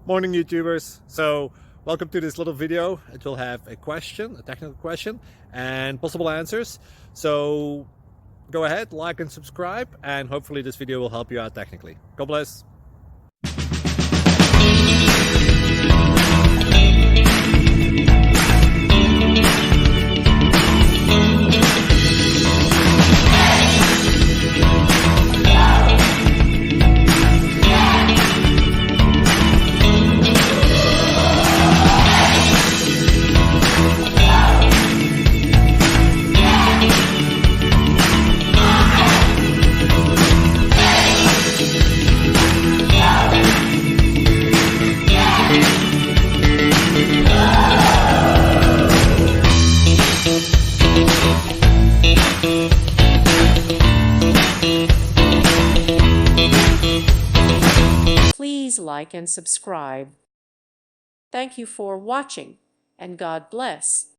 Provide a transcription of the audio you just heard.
Morning, YouTubers. So welcome to this little video. It will have a question, a technical question, and possible answers. So go ahead, like and subscribe, and hopefully this video will help you out technically. God bless. Please like and subscribe. Thank you for watching, and God bless.